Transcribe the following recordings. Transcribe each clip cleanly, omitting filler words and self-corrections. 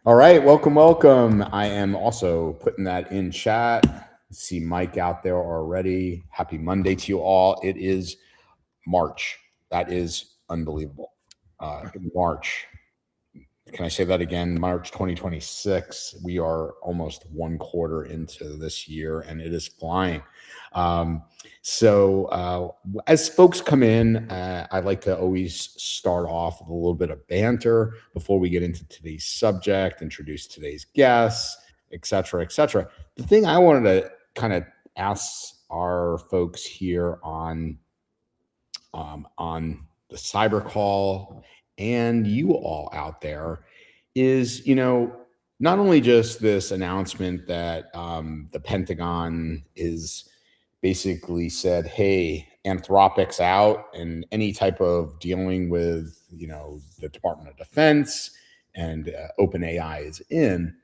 All right, welcome. I am also putting that in chat. See Mike out there already. Happy Monday to you all. It is March. That is unbelievable. March. Can I say that again? March 2026. We are almost one quarter into this year, and it is flying. Um, as folks come in, I like to always start off with a little bit of banter before we get into today's subject, introduce today's guests, et cetera, et cetera. The thing I wanted to kind of ask our folks here on the CyberCall and you all out there is, not only just this announcement that the Pentagon is basically said, hey, Anthropic's out and any type of dealing with, the Department of Defense and OpenAI is in.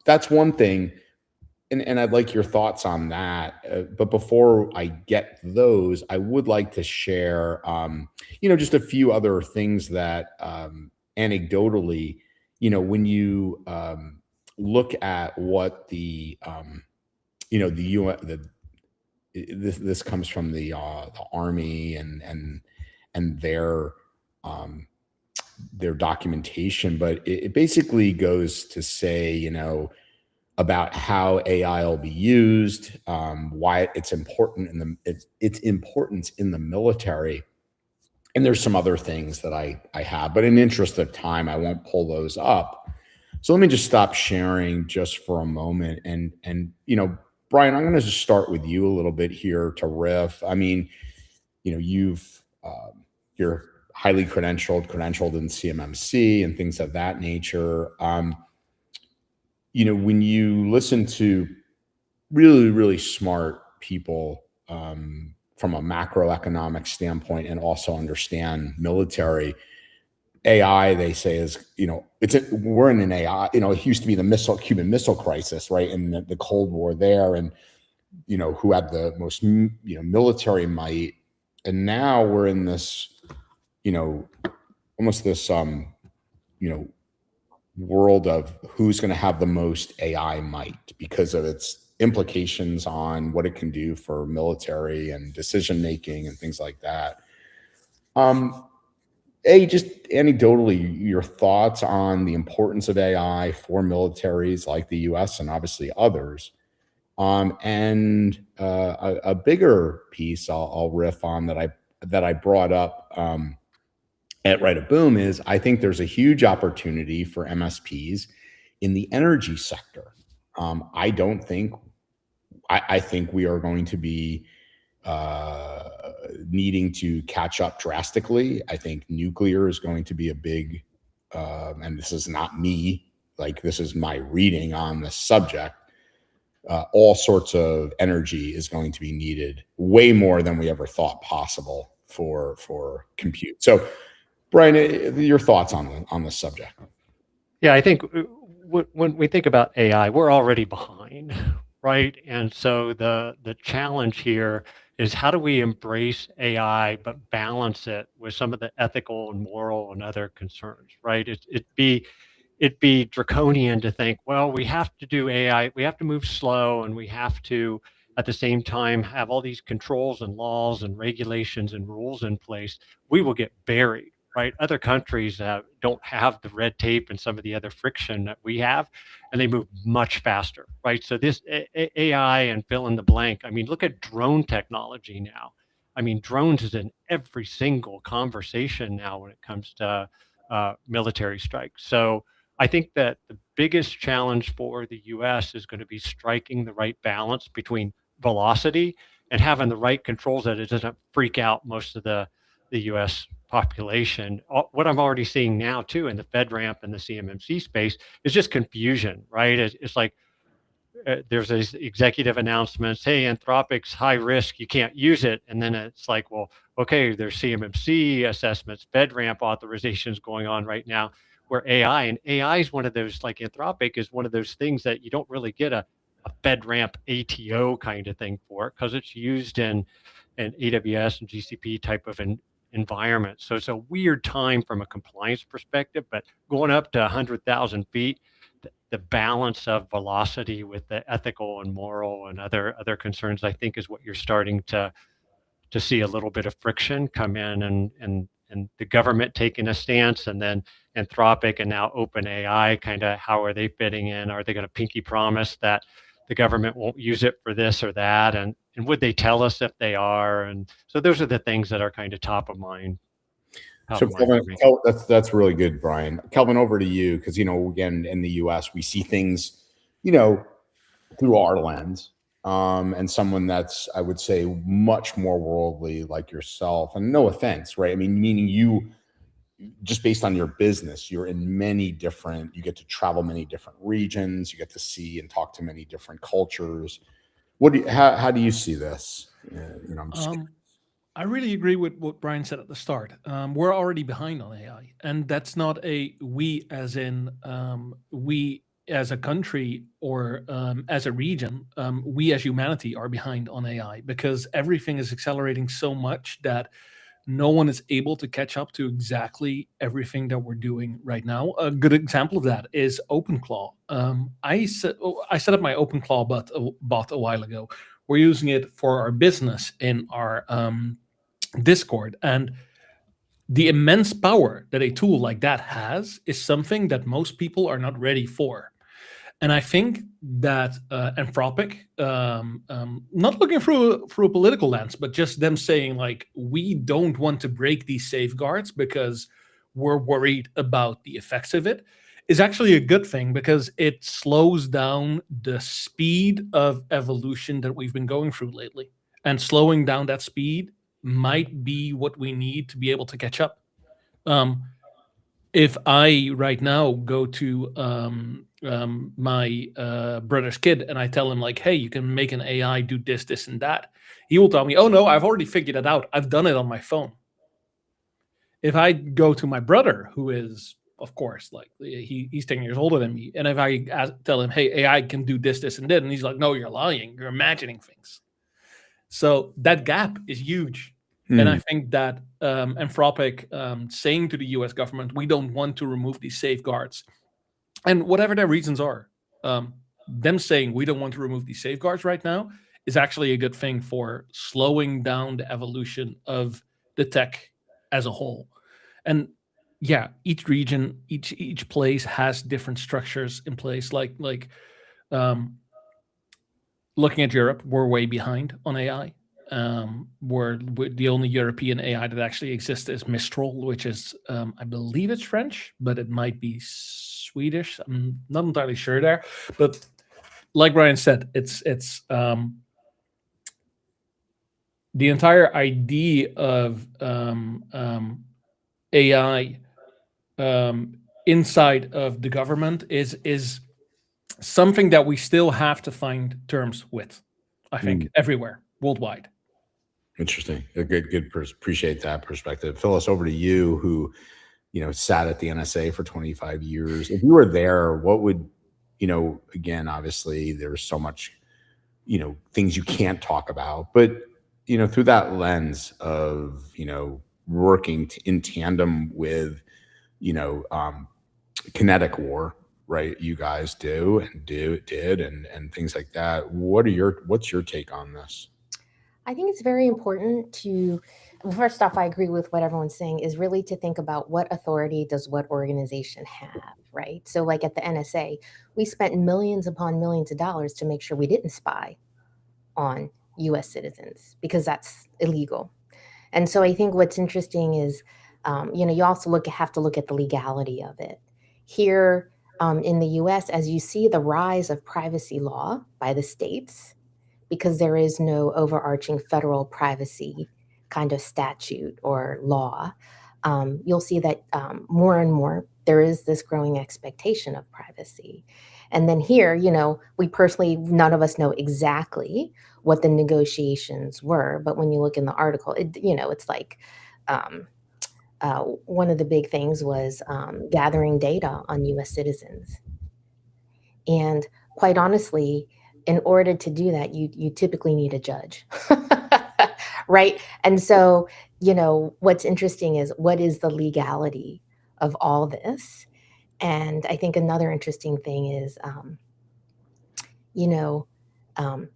That's one thing and I'd like your thoughts on that. But before I get those, I would like to share, just a few other things that anecdotally, when you look at what the this comes from the Army and their documentation, but it basically goes to say, about how AI will be used, why it's important its importance in the military, and there's some other things that I have, but in interest of time, I won't pull those up. So let me just stop sharing just for a moment, and Brian, I'm going to just start with you a little bit here to riff. I mean, you're highly credentialed in CMMC and things of that nature. When you listen to really, really smart people from a macroeconomic standpoint and also understand military AI, they say is, we're in an AI, it used to be the Cuban Missile Crisis, right? And the Cold War there and, who had the most, military might. And now we're in this, almost this, world of who's going to have the most AI might because of its implications on what it can do for military and decision making and things like that. Just anecdotally, your thoughts on the importance of AI for militaries like the U.S. and obviously others. A bigger piece I'll riff on that I brought up at Right of Boom is I think there's a huge opportunity for MSPs in the energy sector. I don't think I think we are going to be needing to catch up drastically. I think nuclear is going to be a big, and this is not me, like this is my reading on the subject. All sorts of energy is going to be needed, way more than we ever thought possible for compute. So, Brian, your thoughts on this subject? Yeah, I think when we think about AI, we're already behind, right? And so the challenge here is how do we embrace AI but balance it with some of the ethical and moral and other concerns, right? It'd be draconian to think, well, we have to do AI, we have to move slow, and we have to at the same time have all these controls and laws and regulations and rules in place. We will get buried, right? Other countries don't have the red tape and some of the other friction that we have, and they move much faster, right? So this AI and fill in the blank. I mean, look at drone technology now. I mean, drones is in every single conversation now when it comes to military strikes. So I think that the biggest challenge for the US is going to be striking the right balance between velocity and having the right controls that it doesn't freak out most of the US population. What I'm already seeing now too in the FedRAMP and the CMMC space is just confusion, right? It's like there's these executive announcements, hey, Anthropic's high risk, you can't use it. And then it's like, well, okay, there's CMMC assessments, FedRAMP authorizations going on right now where and AI is one of those, like Anthropic is one of those things that you don't really get a FedRAMP ATO kind of thing for because it's used in an AWS and GCP type of environment. So it's a weird time from a compliance perspective, but going up to 100,000 feet, the balance of velocity with the ethical and moral and other concerns, I think, is what you're starting to see a little bit of friction come in, and the government taking a stance, and then Anthropic and now OpenAI, kind of how are they fitting in? Are they going to pinky promise that the government won't use it for this or that? And would they tell us if they are? And so those are the things that are kind of top So of mind Kelvin, for me. that's really good, Brian. Kelvin, over to you, because again, in the U.S. we see things, through our lens, and someone that's, I would say, much more worldly like yourself. And no offense, right? I mean, meaning you, just based on your business, you're in many different. You get to travel many different regions. You get to see and talk to many different cultures. How do you see this? I'm just I really agree with what Brian said at the start. We're already behind on AI, and that's not a we as in we as a country or as a region. We as humanity are behind on AI because everything is accelerating so much that no one is able to catch up to exactly everything that we're doing right now. A good example of that is OpenClaw. I set up my OpenClaw bot a while ago. We're using it for our business in our Discord, and the immense power that a tool like that has is something that most people are not ready for. And I think that Anthropic, not looking through a political lens, but just them saying like, we don't want to break these safeguards because we're worried about the effects of it, is actually a good thing because it slows down the speed of evolution that we've been going through lately. And slowing down that speed might be what we need to be able to catch up. If I right now go to my brother's kid and I tell him like, "Hey, you can make an AI do this, this, and that," he will tell me, "Oh no, I've already figured it out. I've done it on my phone." If I go to my brother, who is, of course, like he's 10 years older than me, and if I tell him, "Hey, AI can do this, this, and that," and he's like, "No, you're lying. You're imagining things." So that gap is huge. And I think that Anthropic saying to the US government, we don't want to remove these safeguards, and whatever their reasons are, them saying we don't want to remove these safeguards right now is actually a good thing for slowing down the evolution of the tech as a whole. And yeah, each region, each place has different structures in place. Like looking at Europe, we're way behind on AI. We're the only European AI that actually exists is Mistral, which is I believe it's French, but it might be Swedish. I'm not entirely sure there. But like Brian said, it's the entire idea of AI inside of the government is something that we still have to find terms with. I think everywhere worldwide. Interesting. A good. Appreciate that perspective. Phyllis, over to you, who sat at the NSA for 25 years. If you were there, what would again, obviously there's so much things you can't talk about, but through that lens of working in tandem with kinetic war, right? You guys did and things like that. What's your take on this? I think it's very important to, first off, I agree with what everyone's saying, is really to think about what authority does what organization have, right? So like at the NSA, we spent millions upon millions of dollars to make sure we didn't spy on US citizens because that's illegal. And so I think what's interesting is, you also have to look at the legality of it. Here in the US, as you see the rise of privacy law by the states, because there is no overarching federal privacy kind of statute or law, you'll see that more and more there is this growing expectation of privacy. And then here, we personally, none of us know exactly what the negotiations were, but when you look in the article, it's like one of the big things was gathering data on US citizens. And quite honestly, in order to do that, you typically need a judge, right? And so, what's interesting is what is the legality of all this? And I think another interesting thing is,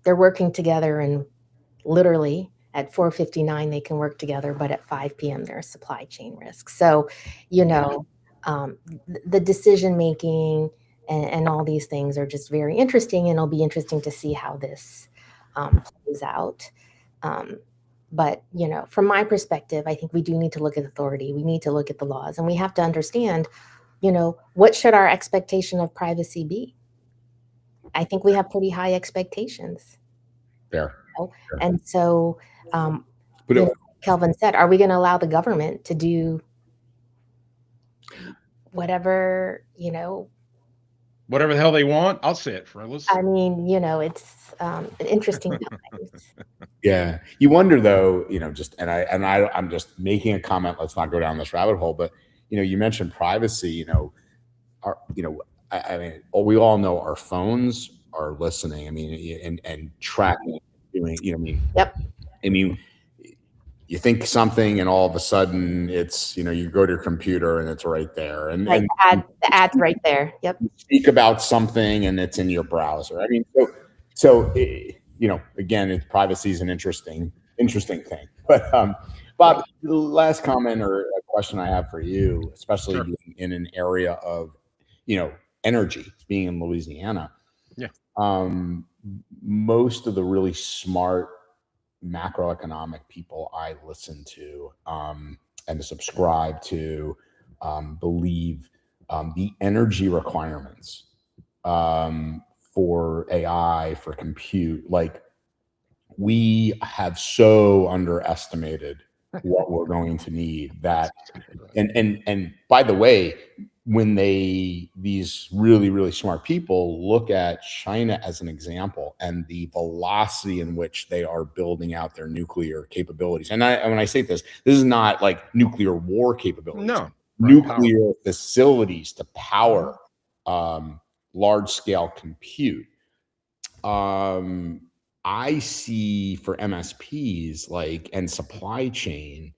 they're working together, and literally at 4:59 they can work together, but at 5 p.m. there's supply chain risk. So, the decision making and all these things are just very interesting, and it'll be interesting to see how this plays out. But from my perspective, I think we do need to look at authority. We need to look at the laws, and we have to understand, what should our expectation of privacy be? I think we have pretty high expectations. Fair. And so, But Kelvin said, are we going to allow the government to do whatever, whatever the hell they want? I'll say it, fellas. I mean, it's an interesting times. Yeah, you wonder though, I'm just making a comment. Let's not go down this rabbit hole, but you mentioned privacy. I mean, we all know our phones are listening. I mean, and tracking, doing. Yep. I mean, you think something, and all of a sudden, it's you go to your computer and it's right there, and Like the ad's right there. Yep. You speak about something and it's in your browser. I mean, so again, privacy is an interesting thing. But Bob, the last comment or a question I have for you, especially Sure. being in an area of energy, being in Louisiana. Yeah. Most of the really smart macroeconomic people I listen to and subscribe to believe the energy requirements for AI, for compute, like we have so underestimated what we're going to need that. And by the way, when these really, really smart people look at China as an example and the velocity in which they are building out their nuclear capabilities. And when I say this is not like nuclear war capabilities. No. Nuclear facilities to power large scale compute. I see for MSPs and supply chain,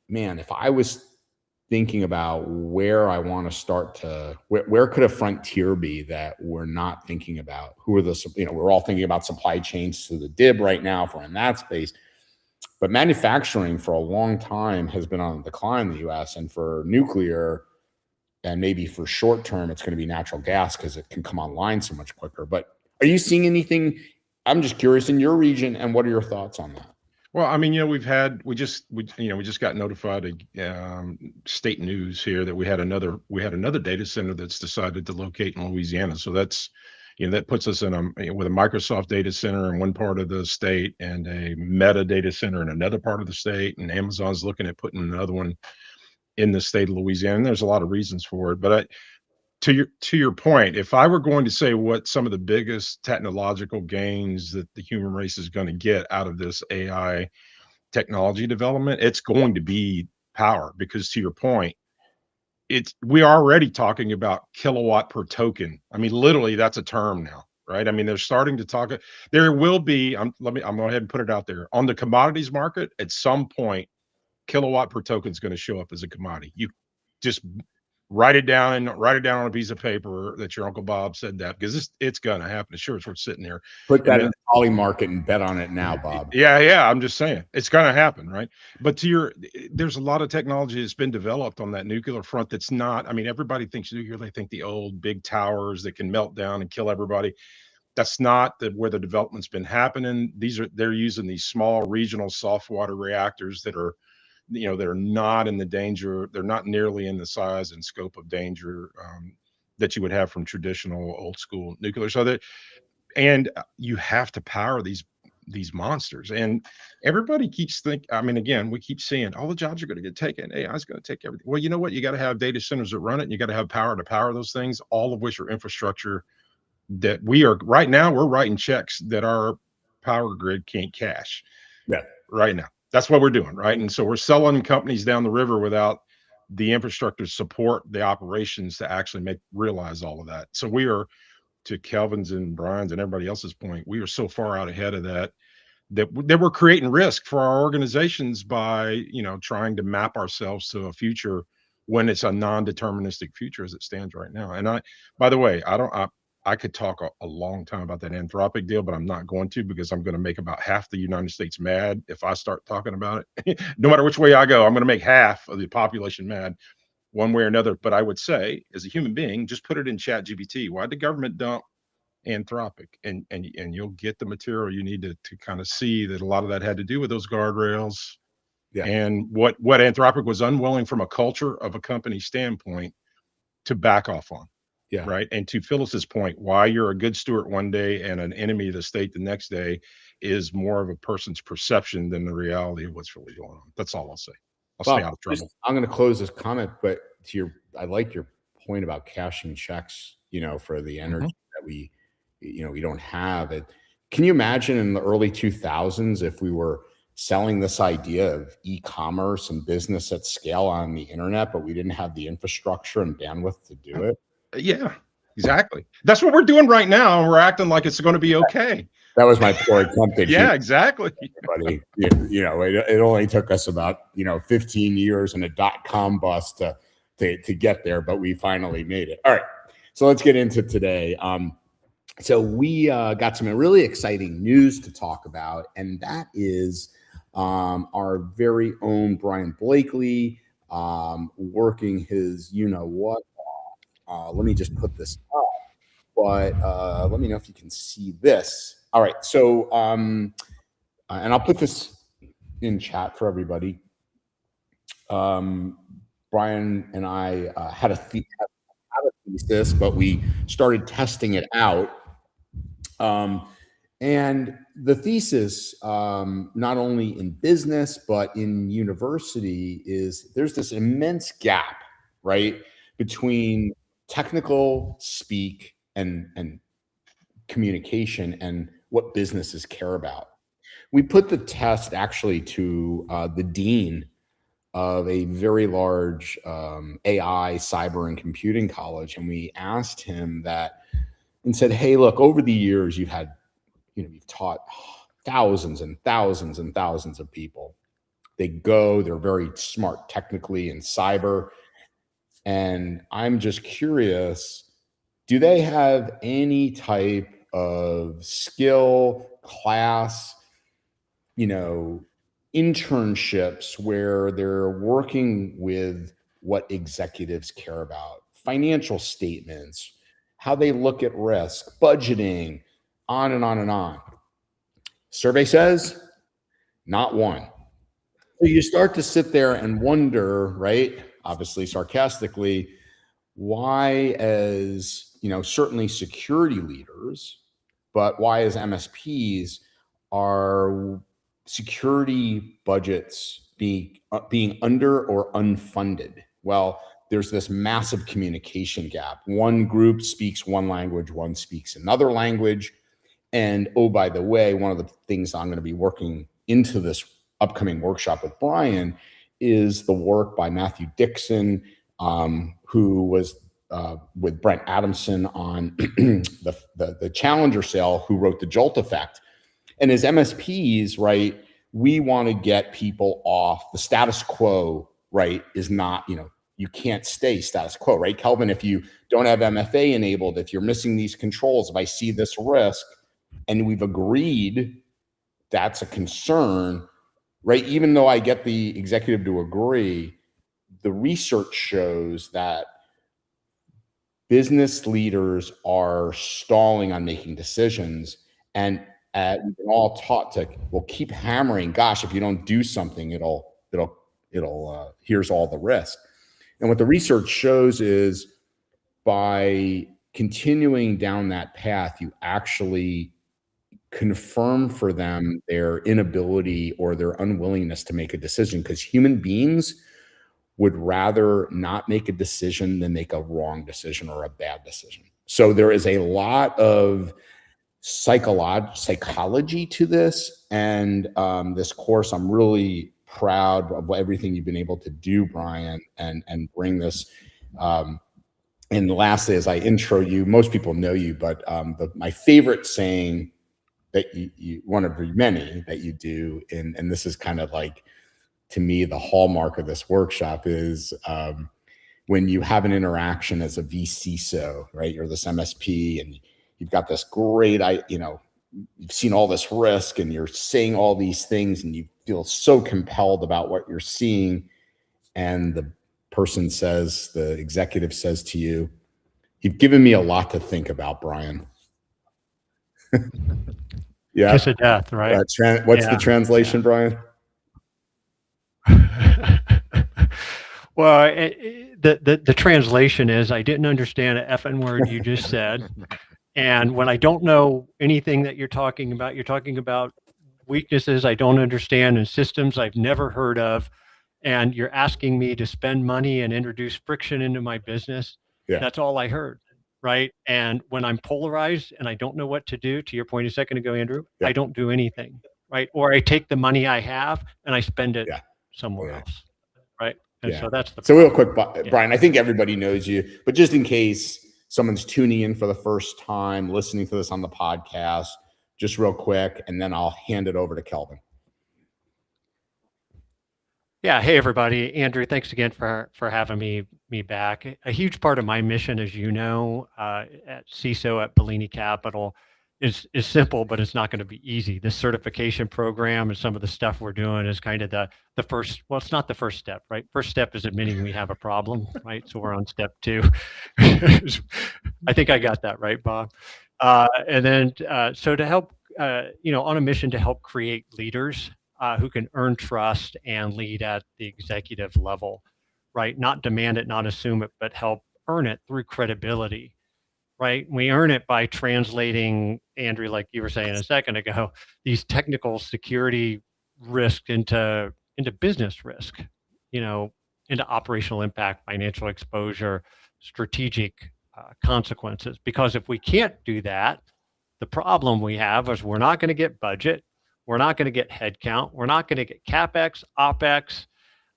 man, if I was thinking about where I want to start where could a frontier be that we're not thinking about? Who are we're all thinking about supply chains to the DIB right now if we're in that space. But manufacturing for a long time has been on the decline in the US, and for nuclear, and maybe for short term, it's going to be natural gas because it can come online so much quicker. But are you seeing anything? I'm just curious in your region, and what are your thoughts on that? Well, I mean, we just got notified, state news here that we had another data center that's decided to locate in Louisiana. So that's, that puts us in with a Microsoft data center in one part of the state and a Meta data center in another part of the state. And Amazon's looking at putting another one in the state of Louisiana. And there's a lot of reasons for it. But to your point, if I were going to say what some of the biggest technological gains that the human race is going to get out of this AI technology development, it's going to be power. Because to your point, we are already talking about kilowatt per token. I mean, literally, that's a term now, right? I mean, they're starting to talk. There will be. I'm going to go ahead and put it out there on the commodities market. At some point, kilowatt per token is going to show up as a commodity. You just write it down on a piece of paper that your Uncle Bob said that, because it's going to happen. Sure, it's worth sitting there. Put that in the poly market and bet on it now, Bob. Yeah. I'm just saying it's going to happen, right? But there's a lot of technology that's been developed on that nuclear front. That's not. I mean, everybody thinks nuclear. They think the old big towers that can melt down and kill everybody. That's not where the development's been happening. They're using these small regional soft water reactors that are not in the danger. They're not nearly in the size and scope of danger that you would have from traditional old school nuclear. So and you have to power these monsters. And everybody keeps thinking, I mean, again, we keep seeing all the jobs are going to get taken. AI is going to take everything. Well, you know what? You got to have data centers that run it. And you got to have power to power those things, all of which are infrastructure that right now we're writing checks that our power grid can't cash. Yeah. Right now. That's what we're doing, right? And so we're selling companies down the river without the infrastructure to support the operations to actually realize all of that. So we are, to Kelvin's and Brian's and everybody else's point, we are so far out ahead of that that we're creating risk for our organizations by, you know, trying to map ourselves to a future when it's a non-deterministic future as it stands right now. And by the way, I could talk a long time about that Anthropic deal, but I'm not going to, because I'm going to make about half the United States mad if I start talking about it. No matter which way I go, I'm going to make half of the population mad one way or another. But I would say, as a human being, just put it in Chat GPT. Why'd the government dump Anthropic? And you'll get the material you need to kind of see that a lot of that had to do with those guardrails. Yeah. And what Anthropic was unwilling from a culture of a company standpoint to back off on. Yeah. Right. And to Phyllis's point, why you're a good steward one day and an enemy of the state the next day is more of a person's perception than the reality of what's really going on. That's all I'll say. I'll stay out of trouble. I'm going to close this comment, but I like your point about cashing checks, you know, for the energy that we don't have it. Can you imagine in the early 2000s if we were selling this idea of e-commerce and business at scale on the internet, but we didn't have the infrastructure and bandwidth to do it? Yeah, exactly. That's what we're doing right now, and we're acting like it's going to be okay. That was my poor attempt. Yeah, exactly. Buddy, you know, it only took us about 15 years and a .com bust to get there, but we finally made it. All right, so let's get into today. So we got some really exciting news to talk about, and that is our very own Brian Blakely working his what. Let me just put this up, but let me know if you can see this. All right, so and I'll put this in chat for everybody. Brian and I had a thesis, but we started testing it out. And the thesis, not only in business, but in university, is there's this immense gap, right, between technical speak and communication and what businesses care about. We put the test actually to the dean of a very large AI, cyber, and computing college, and we asked him that and said, "Hey, look, over the years, you've taught thousands and thousands and thousands of people. They're very smart technically in cyber. And I'm just curious, do they have any type of skill, class, internships where they're working with what executives care about, financial statements, how they look at risk, budgeting, on and on and on?" Survey says not one. So you start to sit there and wonder, right? Obviously sarcastically, why as, certainly security leaders, but why as MSPs are security budgets being under or unfunded? Well, there's this massive communication gap. One group speaks one language, one speaks another language. And oh, by the way, one of the things I'm going to be working into this upcoming workshop with Brian is the work by Matthew Dixon, who was with Brent Adamson on the Challenger sale, who wrote The Jolt Effect. And as MSPs, right, we want to get people off the status quo, right, is not, you can't stay status quo, right, Kelvin? If you don't have MFA enabled, if you're missing these controls, if I see this risk, and we've agreed that's a concern, right? Even though I get the executive to agree, the research shows that business leaders are stalling on making decisions, and we've been all taught to, keep hammering. Gosh, if you don't do something, it'll here's all the risk. And what the research shows is by continuing down that path, you actually confirm for them their inability or their unwillingness to make a decision, because human beings would rather not make a decision than make a wrong decision or a bad decision. So there is a lot of psychology to this, and this course, I'm really proud of everything you've been able to do, Brian, and bring this. And lastly, as I intro you, most people know you, but my favorite saying that you one of the many that you do, and this is kind of like, to me, the hallmark of this workshop is when you have an interaction as a vCISO, right? You're this MSP, and you've got this great, you've seen all this risk, and you're saying all these things, and you feel so compelled about what you're seeing, and the person says, the executive says to you, "You've given me a lot to think about, Brian." Yeah. Kiss of death, right? What's the translation, Brian? Well, the translation is, I didn't understand an effing word you just said. And when I don't know anything that you're talking about weaknesses I don't understand and systems I've never heard of, and you're asking me to spend money and introduce friction into my business. Yeah. That's all I heard, right? And when I'm polarized and I don't know what to do, to your point a second ago, Andrew, Yeah. I don't do anything, right? Or I take the money I have and I spend it somewhere else, right? And so that's the real quick, Brian, I think everybody knows you, but just in case someone's tuning in for the first time, listening to this on the podcast, just real quick, and then I'll hand it over to Kelvin. Yeah. Hey, everybody. Andrew, thanks again for having me back. A huge part of my mission, as you know, at CISO at Bellini Capital is simple, but it's not going to be easy. This certification program and some of the stuff we're doing is kind of the first, well, it's not the first step, right? First step is admitting we have a problem, right? So we're on step 2. I think I got that right, Bob. And then, so to help, on a mission to help create leaders who can earn trust and lead at the executive level, right? Not demand it, not assume it, but help earn it through credibility, right? We earn it by translating, Andrew, like you were saying a second ago, these technical security risks into business risk, into operational impact, financial exposure, strategic consequences. Because if we can't do that, the problem we have is we're not going to get budget. We're not going to get headcount. We're not going to get CapEx, OpEx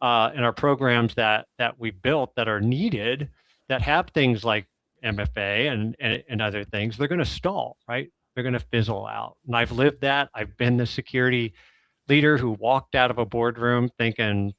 in our programs that we built that are needed, that have things like MFA and other things. They're going to stall, right? They're going to fizzle out. And I've lived that. I've been the security leader who walked out of a boardroom thinking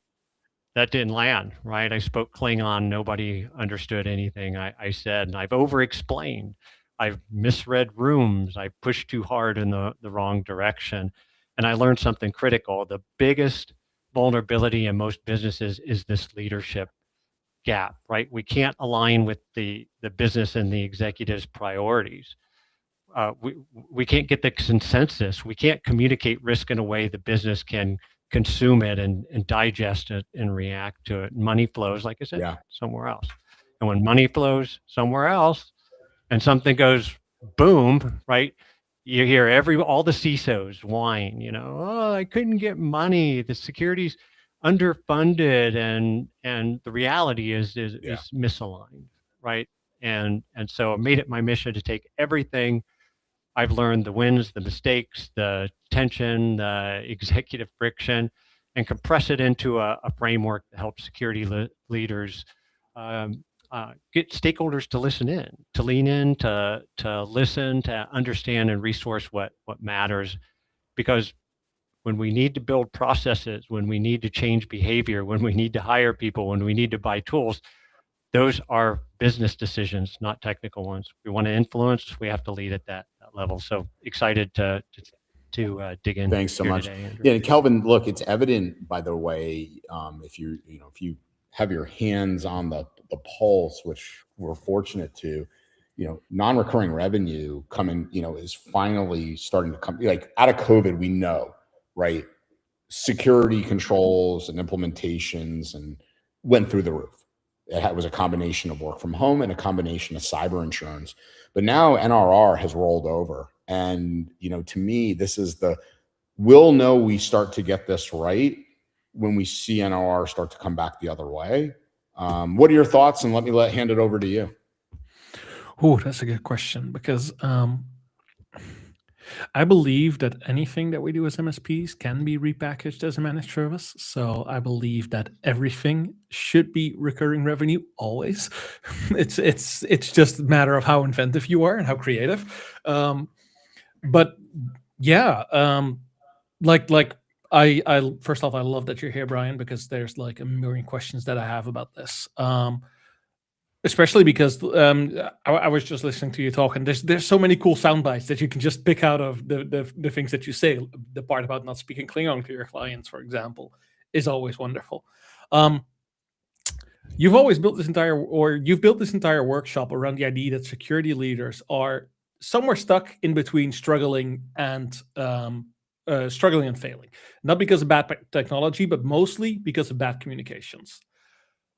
that didn't land, right? I spoke Klingon. Nobody understood anything I said. And I've over-explained. I've misread rooms. I pushed too hard in the wrong direction. And I learned something critical. The biggest vulnerability in most businesses is this leadership gap, right? We can't align with the business and the executive's priorities. We can't get the consensus. We can't communicate risk in a way the business can consume it and digest it and react to it. Money flows, like I said, somewhere else. And when money flows somewhere else and something goes boom, right? You hear all the CISOs whine, oh, I couldn't get money. The security's underfunded, and the reality is misaligned, right? And so I made it my mission to take everything I've learned, the wins, the mistakes, the tension, the executive friction, and compress it into a framework that helps security leaders get stakeholders to listen in, to lean in, to listen, to understand and resource what matters. Because when we need to build processes, when we need to change behavior, when we need to hire people, when we need to buy tools, those are business decisions, not technical ones. We want to influence, we have to lead at that level. So excited to dig in. Thanks so much. Today, Andrew. Yeah, and Kelvin, look, it's evident, by the way, if you have your hands on the pulse, which we're fortunate to, non-recurring revenue coming, is finally starting to come, like out of COVID, we know, right? Security controls and implementations and went through the roof. It was a combination of work from home and a combination of cyber insurance. But now NRR has rolled over. And, to me, this is we'll know we start to get this right when we see NRR start to come back the other way. What are your thoughts? And let me hand it over to you. Oh, that's a good question, because I believe that anything that we do as MSPs can be repackaged as a managed service. So I believe that everything should be recurring revenue always. It's just a matter of how inventive you are and how creative. But Yeah. Like I first off, I love that you're here, Brian, because there's like a million questions that I have about this. Especially because I was just listening to you talk, and there's so many cool sound bites that you can just pick out of the things that you say. The part about not speaking Klingon to your clients, for example, is always wonderful. You've always built this entire, or you've built this entire workshop around the idea that security leaders are somewhere stuck in between struggling and failing, not because of bad technology, but mostly because of bad communications.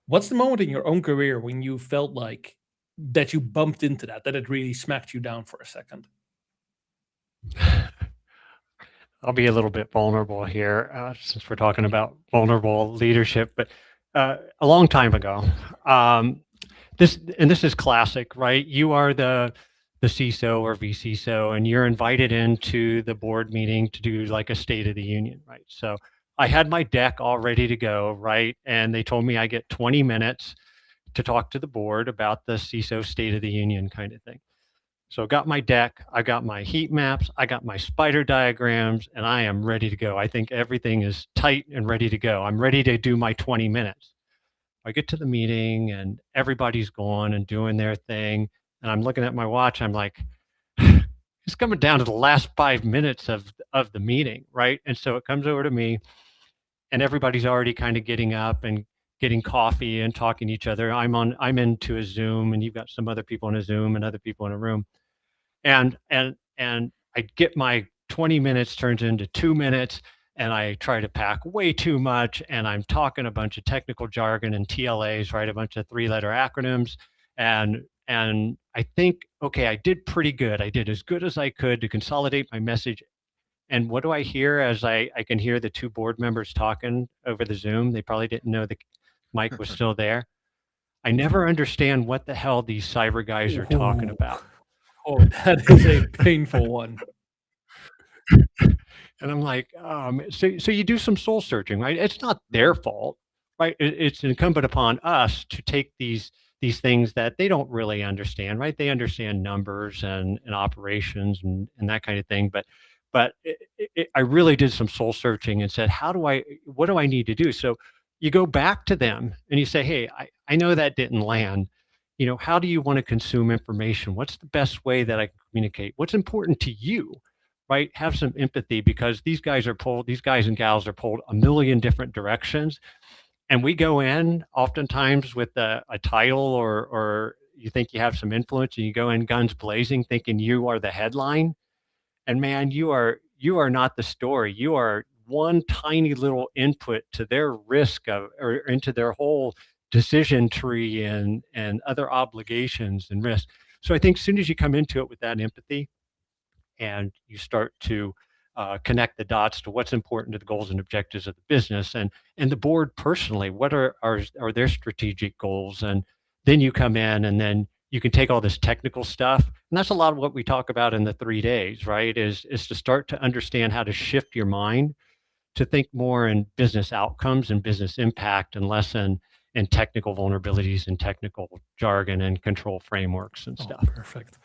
What's the moment in your own career when you felt like that you bumped into that it really smacked you down for a second? I'll be a little bit vulnerable here since we're talking about vulnerable leadership, but a long time ago, this is classic, right? You are the CISO or vCISO, and you're invited into the board meeting to do like a State of the Union, right? So I had my deck all ready to go, right? And they told me I get 20 minutes to talk to the board about the CISO State of the Union kind of thing. So I got my deck, I got my heat maps, I got my spider diagrams, and I am ready to go. I think everything is tight and ready to go. I'm ready to do my 20 minutes. I get to the meeting and everybody's going and doing their thing. And I'm looking at my watch. I'm like, it's coming down to the last 5 minutes of the meeting, right? And so it comes over to me and everybody's already kind of getting up and getting coffee and talking to each other. I'm into a Zoom, and you've got some other people in a Zoom and other people in a room. And I get my 20 minutes turns into 2 minutes, and I try to pack way too much, and I'm talking a bunch of technical jargon and TLAs, right? A bunch of 3-letter acronyms. And I think, okay, I did pretty good. I did as good as I could to consolidate my message. And what do I hear as I can hear the 2 board members talking over the Zoom? They probably didn't know the mic was still there. I never understand what the hell these cyber guys are talking about. Oh, that is a painful one. And I'm like, so you do some soul searching, right? It's not their fault, right? It's incumbent upon us to take these things that they don't really understand, right? They understand numbers and operations and that kind of thing. But I really did some soul searching and said, what do I need to do? So you go back to them and you say, hey, I know that didn't land. You know, how do you want to consume information? What's the best way that I can communicate? What's important to you? Right? Have some empathy, because these guys and gals are pulled a million different directions. And we go in oftentimes with a title or you think you have some influence, and you go in guns blazing thinking you are the headline. And man, you are not the story. You are one tiny little input to their risk or into their whole decision tree and other obligations and risks. So I think as soon as you come into it with that empathy, and you start to connect the dots to what's important to the goals and objectives of the business and the board personally, what are their strategic goals, and then you come in and then you can take all this technical stuff, and that's a lot of what we talk about in the 3 days, right? Is to start to understand how to shift your mind to think more in business outcomes and business impact, and less in technical vulnerabilities and technical jargon and control frameworks and stuff. Perfect.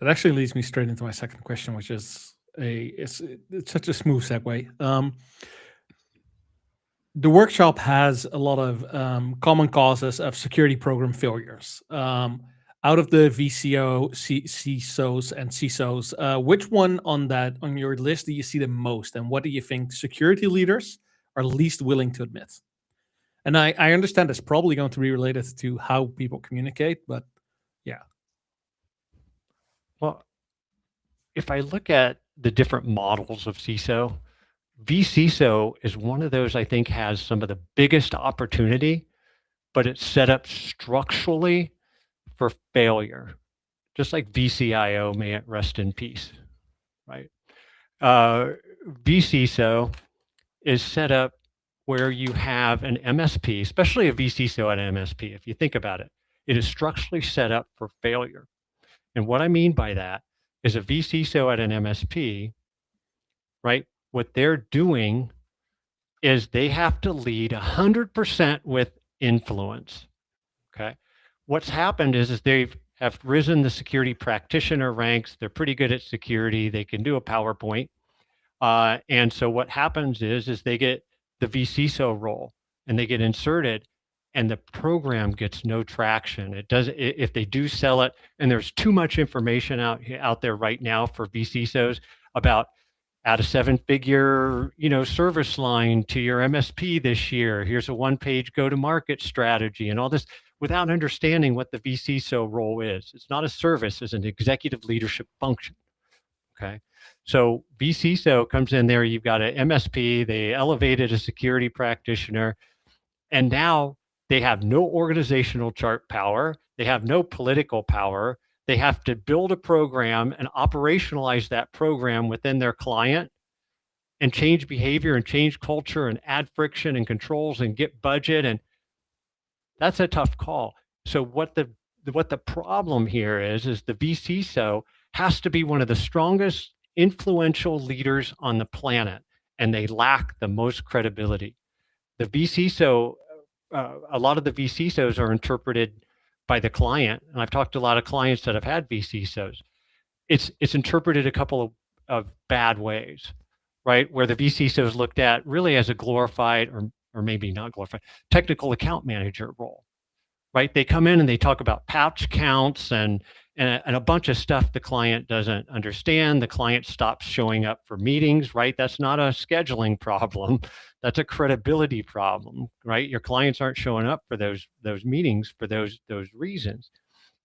That actually leads me straight into my second question, which is it's such a smooth segue. The workshop has a lot of common causes of security program failures. Out of the CISOs and CISOs, which one on your list do you see the most, and what do you think security leaders are least willing to admit? And I understand it's probably going to be related to how people communicate, but yeah. Well, if I look at the different models of CISO, vCISO is one of those I think has some of the biggest opportunity, but it's set up structurally for failure, just like vCIO, may it rest in peace, right? vCISO is set up where you have an MSP, especially a vCISO at an MSP. If you think about it, it is structurally set up for failure. And what I mean by that is a vCISO at an MSP, right? What they're doing is they have to lead 100% with influence, okay? What's happened is they have risen the security practitioner ranks. They're pretty good at security. They can do a PowerPoint. And so what happens is they get the vCISO role and they get inserted, and the program gets no traction. It does, if they do sell it, and there's too much information out there right now for vCISOs about add a 7-figure, service line to your MSP this year. Here's a one-page go-to-market strategy and all this, without understanding what the vCISO role is. It's not a service; it's an executive leadership function. Okay, so vCISO comes in there. You've got an MSP. They elevated a security practitioner, and now they have no organizational chart power. They have no political power. They have to build a program and operationalize that program within their client and change behavior and change culture and add friction and controls and get budget. And that's a tough call. So what the problem here is the vCISO has to be one of the strongest influential leaders on the planet, and they lack the most credibility. The vCISO, a lot of the vCISOs are interpreted by the client, and I've talked to a lot of clients that have had vCISOs. It's interpreted a couple of bad ways, right? Where the vCISO is looked at really as a glorified, or maybe not glorified, technical account manager role, right? They come in and they talk about patch counts and a bunch of stuff the client doesn't understand. The client stops showing up for meetings, right? That's not a scheduling problem. That's a credibility problem, right? Your clients aren't showing up for those meetings for those reasons.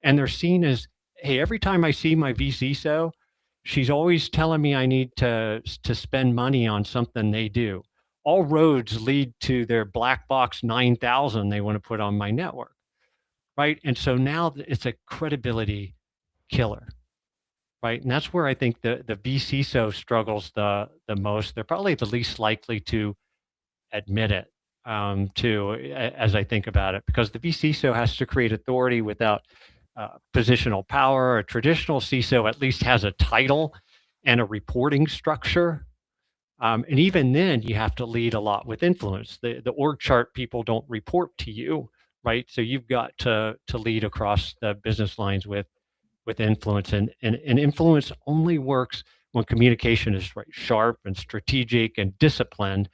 And they're seen as, hey, every time I see my vCISO, she's always telling me I need to spend money on something they do. All roads lead to their black box 9,000 they want to put on my network, right? And so now it's a credibility killer, right? And that's where I think the vCISO struggles the most. They're probably the least likely to admit it, as I think about it, because the vCISO has to create authority without positional power. A traditional CISO at least has a title and a reporting structure. And even then, you have to lead a lot with influence. The org chart people don't report to you, right? So you've got to lead across the business lines with influence, and influence only works when communication is sharp and strategic and disciplined.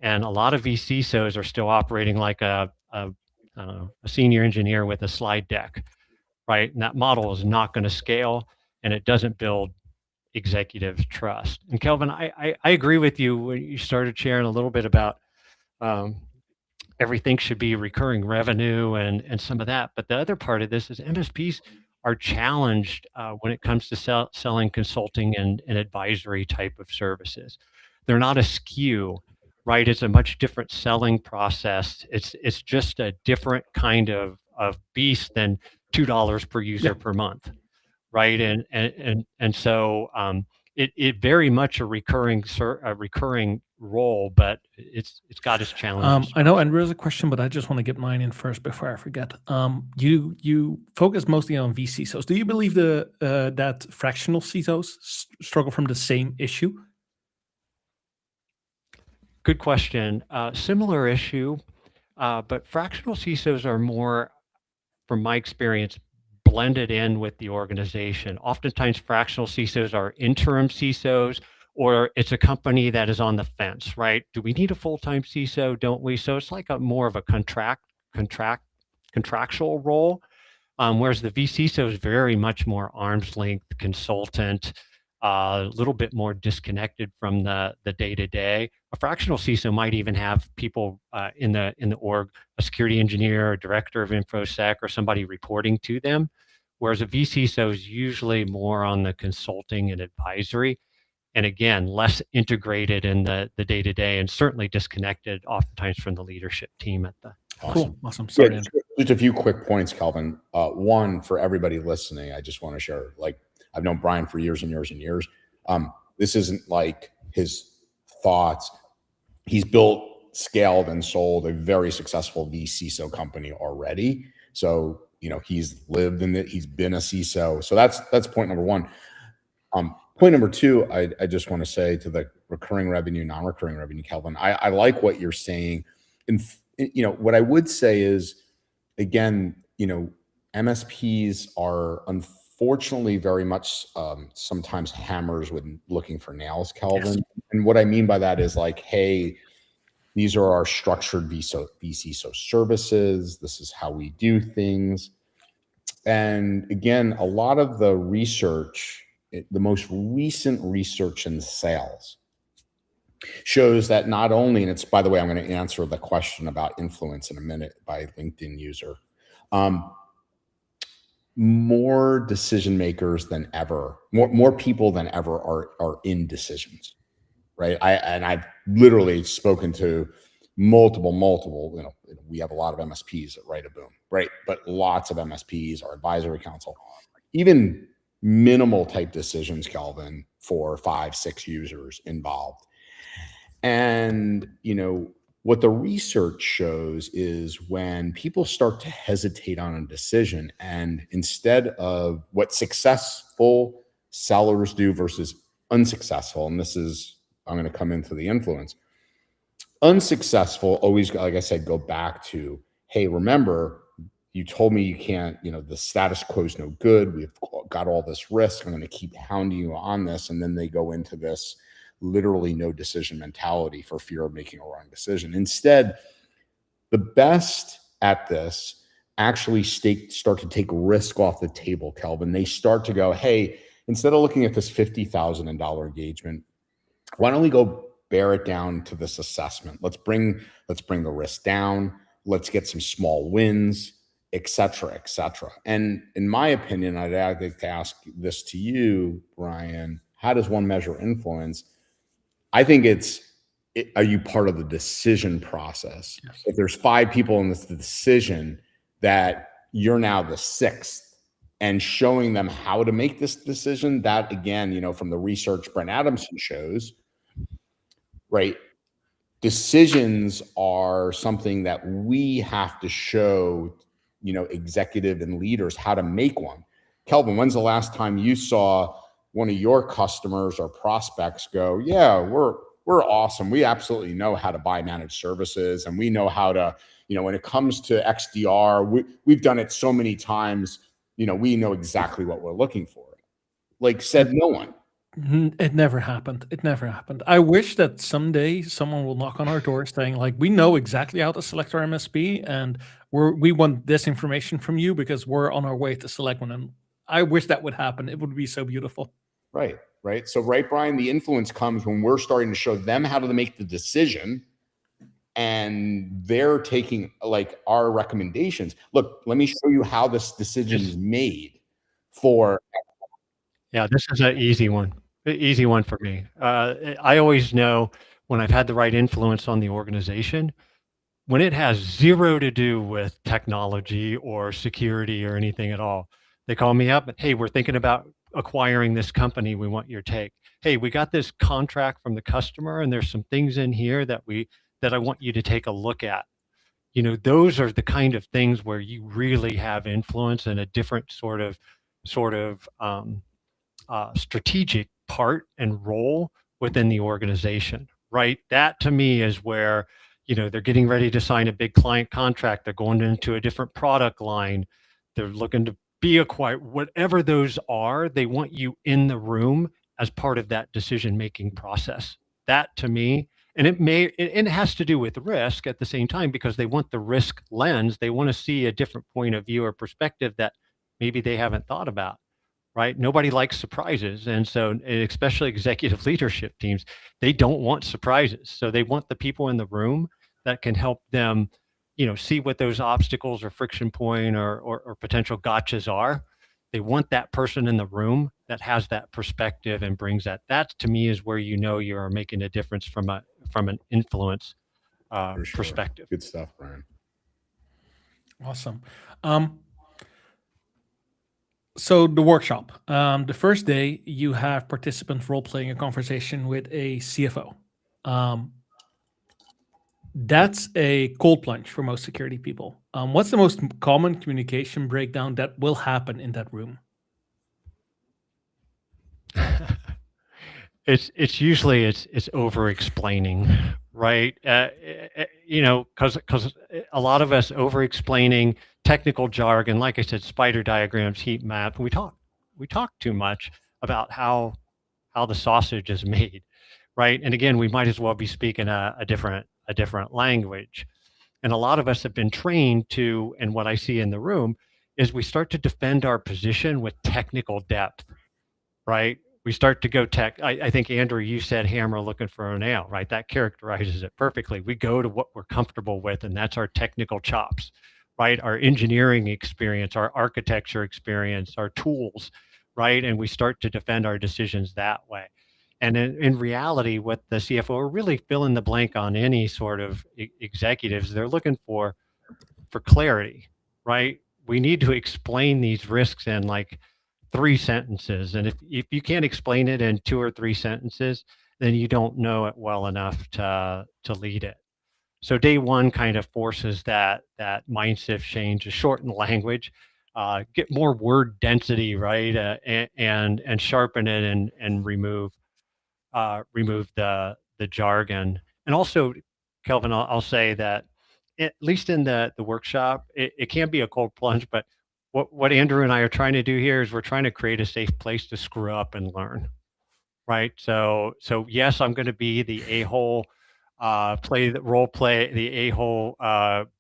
And a lot of vCISOs are still operating like a senior engineer with a slide deck, right? And that model is not going to scale, and it doesn't build executive trust. And Kelvin, I agree with you when you started sharing a little bit about everything should be recurring revenue and some of that. But the other part of this is MSPs are challenged when it comes to selling consulting and advisory type of services. They're not a SKU, right? It's a much different selling process. It's just a different kind of beast than $2 per user per month, right? And so it very much a recurring role, but it's got its challenges. I know, and there's a question, but I just want to get mine in first before I forget. You focus mostly on vCISOs. Do you believe that fractional CISOs struggle from the same issue? Good question. Similar issue, but fractional CISOs are more, from my experience, blended in with the organization. Oftentimes, fractional CISOs are interim CISOs, or it's a company that is on the fence, right? Do we need a full-time CISO? Don't we? So it's like more of a contractual role, whereas the vCISO is very much more arm's length consultant, a little bit more disconnected from the day-to-day. A fractional CISO might even have people in the org, a security engineer, a director of InfoSec, or somebody reporting to them, whereas a vCISO is usually more on the consulting and advisory, and again, less integrated in the day-to-day, and certainly disconnected oftentimes from the leadership team at the. Cool. Awesome. Sorry, Andrew. Just a few quick points, Kelvin. One, for everybody listening, I just want to share, I've known Brian for years and years and years. This isn't like his thoughts. He's built, scaled, and sold a very successful vCISO company already. So, he's lived in it. He's been a CISO. So that's point number one. Point number two, I just want to say to the recurring revenue, non-recurring revenue, Kelvin, I like what you're saying. And, what I would say is, again, MSPs are unfortunately very much sometimes hammers when looking for nails, Kelvin. Yes. And what I mean by that is like, hey, these are our structured vCISO services. This is how we do things. And again, a lot of the research, the most recent research in sales shows that not only, and it's, by the way, I'm going to answer the question about influence in a minute by LinkedIn user, more decision makers than ever, more people than ever are in decisions, right? I've literally spoken to multiple, we have a lot of MSPs at Write a Boom, right? But lots of MSPs, our advisory council, even minimal type decisions, Kelvin, 4, 5, 6 users involved. And, what the research shows is when people start to hesitate on a decision, and instead of what successful sellers do versus unsuccessful, and this is, I'm going to come into the influence. Unsuccessful always, like I said, go back to, hey, remember, you told me you can't, the status quo is no good. We've got all this risk. I'm going to keep hounding you on this. And then they go into this literally no decision mentality for fear of making a wrong decision. Instead, the best at this actually start to take risk off the table, Kelvin. They start to go, hey, instead of looking at this $50,000 engagement, why don't we go bear it down to this assessment? Let's bring the risk down. Let's get some small wins, et cetera, et cetera. And in my opinion, I'd like to ask this to you, Brian. How does one measure influence? I think are you part of the decision process? Yes. If there's 5 people in this decision, that you're now the 6th, and showing them how to make this decision, that again, from the research Brent Adamson shows, right? Decisions are something that we have to show, executive and leaders how to make one. Kelvin, when's the last time you saw one of your customers or prospects go, yeah, we're awesome. We absolutely know how to buy managed services, and we know how to, when it comes to XDR, we've done it so many times, we know exactly what we're looking for. Like, said no one. It never happened. It never happened. I wish that someday someone will knock on our door saying, like, we know exactly how to select our MSP, and we want this information from you because we're on our way to select one. And I wish that would happen. It would be so beautiful. Right. So, right, Brian, the influence comes when we're starting to show them how to make the decision, and they're taking like our recommendations. Look, let me show you how this decision is made for. Yeah, this is an easy one. Easy one for me. I always know when I've had the right influence on the organization, when it has zero to do with technology or security or anything at all. They call me up, hey, we're thinking about acquiring this company. We want your take. Hey, we got this contract from the customer, and there's some things in here that I want you to take a look at. Those are the kind of things where you really have influence and a different sort of strategic part and role within the organization, right? That to me is where, they're getting ready to sign a big client contract. They're going into a different product line. They're looking to be acquired, whatever those are, they want you in the room as part of that decision-making process. That to me, and it has to do with risk at the same time, because they want the risk lens. They want to see a different point of view or perspective that maybe they haven't thought about. Right? Nobody likes surprises. And so especially executive leadership teams, they don't want surprises. So they want the people in the room that can help them, see what those obstacles or friction point or potential gotchas are. They want that person in the room that has that perspective and brings that. That to me is where you are making a difference from an influence perspective. Good stuff, Brian. Awesome. So the workshop, the first day you have participants role-playing a conversation with a CFO. That's a cold plunge for most security people. What's the most common communication breakdown that will happen in that room? It's usually over explaining, right? Because a lot of us over explaining technical jargon, like I said, spider diagrams, heat map, we talk, we talk too much about how the sausage is made, right? And again, we might as well be speaking a different language. And a lot of us have been trained to, and what I see in the room is we start to defend our position with technical depth, right? We start to go tech. I think, Andrew, you said hammer looking for a nail, right? That characterizes it perfectly. We go to what we're comfortable with, and that's our technical chops, right? Our engineering experience, our architecture experience, our tools, right? And we start to defend our decisions that way. And in reality, what the CFO are really fill in the blank on any sort of executives, they're looking for clarity, right? We need to explain these risks in like 3 sentences. And if you can't explain it in 2 or 3 sentences, then you don't know it well enough to lead it. So day one kind of forces that mindset change, to shorten the language, get more word density, right, and sharpen it and remove the jargon. And also, Kelvin, I'll say that at least in the workshop, it can be a cold plunge, but what Andrew and I are trying to do here is we're trying to create a safe place to screw up and learn, right? So yes, I'm going to be the a-hole, play the role play, the a-hole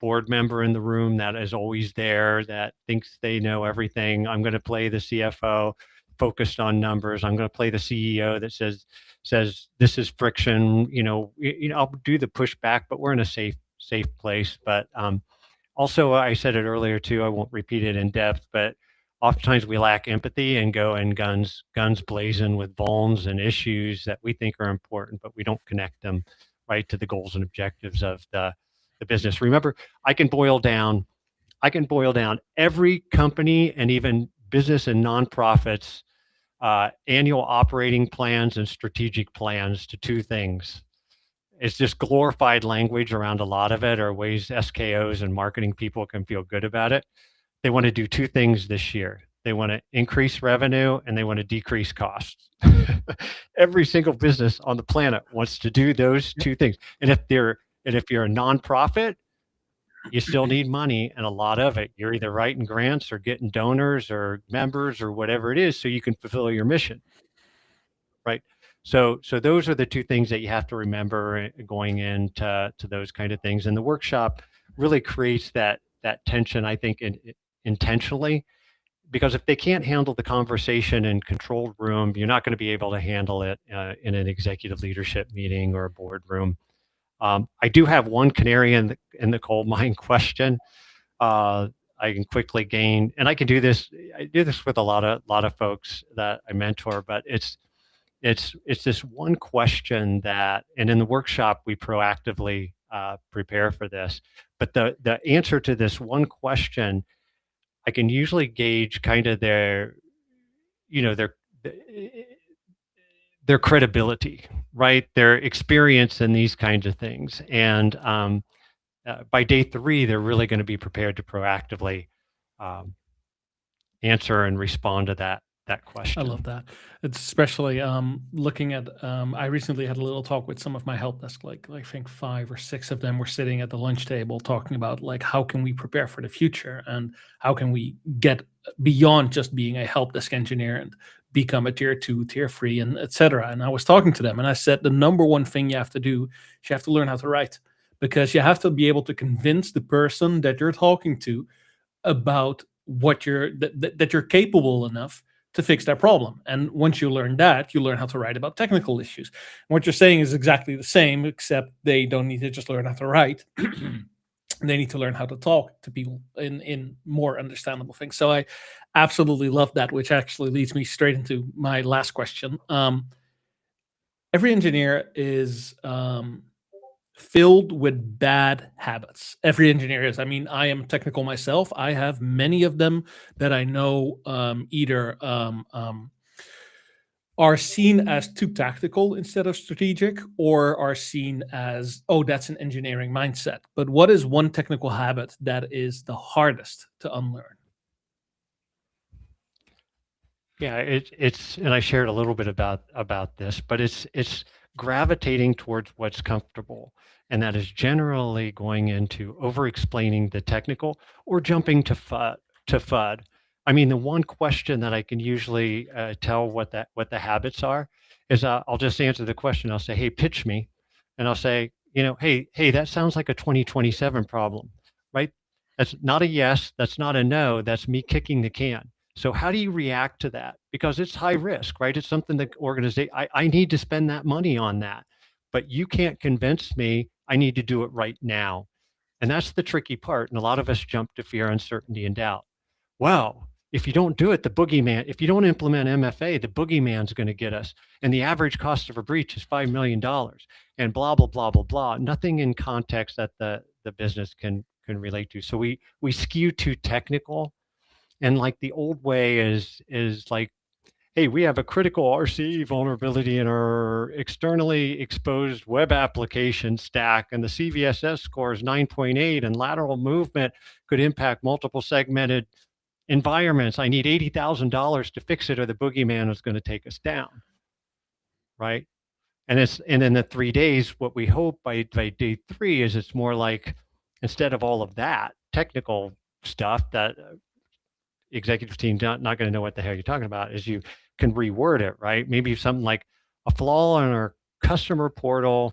board member in the room that is always there, that thinks they know everything. I'm going to play the CFO focused on numbers. I'm going to play the CEO that says this is friction. I'll do the pushback, but we're in a safe place. But also, I said it earlier too, I won't repeat it in depth, but oftentimes we lack empathy and go in guns blazing with vulns and issues that we think are important, but we don't connect them right to the goals and objectives of the business. Remember, I can boil down every company and even business and nonprofits annual operating plans and strategic plans to 2 things. It's just glorified language around a lot of it, or ways SKOs and marketing people can feel good about it. They want to do 2 things this year. They want to increase revenue and they want to decrease costs. Every single business on the planet wants to do those 2 things. And if you're a nonprofit, you still need money, and a lot of it. You're either writing grants or getting donors or members or whatever it is so you can fulfill your mission, right? So those are the 2 things that you have to remember going into those kind of things. And the workshop really creates that tension, I think, intentionally, because if they can't handle the conversation in controlled room, you're not going to be able to handle it in an executive leadership meeting or a boardroom. I do have one canary in the coal mine question. I can quickly gain, and I can do this. I do this with a lot of folks that I mentor, but it's this one question that, and in the workshop we proactively prepare for this. But the answer to this one question, I can usually gauge kind of their credibility, right? Their experience in these kinds of things. And by day 3, they're really going to be prepared to proactively answer and respond to that question. I love that. It's especially looking at, I recently had a little talk with some of my help desk, like I think 5 or 6 of them were sitting at the lunch table talking about like, how can we prepare for the future and how can we get beyond just being a help desk engineer and become a tier 2, tier 3, and etc. And I was talking to them and I said, the number one thing you have to do is you have to learn how to write, because you have to be able to convince the person that you're talking to about what that you're capable enough to fix that problem. And once you learn that, you learn how to write about technical issues. And what you're saying is exactly the same, except they don't need to just learn how to write. They need to learn how to talk to people in more understandable things. So I absolutely love that, which actually leads me straight into my last question. Every engineer is filled with bad habits. Every engineer is. I mean, I am technical myself. I have many of them that I know either are seen as too tactical instead of strategic, or are seen as, oh, that's an engineering mindset. But what is one technical habit that is the hardest to unlearn? Yeah, it's, and I shared a little bit about this, but it's gravitating towards what's comfortable, and that is generally going into over explaining the technical or jumping to FUD. I mean, the one question that I can usually tell what the habits are is I'll just answer the question. I'll say, "Hey, pitch me," and I'll say, "Hey, that sounds like a 2027 problem, right? That's not a yes. That's not a no. That's me kicking the can. So how do you react to that? Because it's high risk, right? It's something that I need to spend that money on that, but you can't convince me I need to do it right now." And that's the tricky part. And a lot of us jump to fear, uncertainty, and doubt. Well, if you don't do it, if you don't implement MFA, the boogeyman's going to get us. And the average cost of a breach is $5 million and blah, blah, blah, blah, blah. Nothing in context that the business can relate to. So we skew too technical. And like the old way is like, hey, we have a critical RCE vulnerability in our externally exposed web application stack, and the CVSS score is 9.8, and lateral movement could impact multiple segmented environments. I need $80,000 to fix it, or the boogeyman is going to take us down, right? And in the 3 days, what we hope by day 3 is it's more like, instead of all of that technical stuff that executive team not going to know what the hell you're talking about, is you can reword it, right? Maybe something like a flaw in our customer portal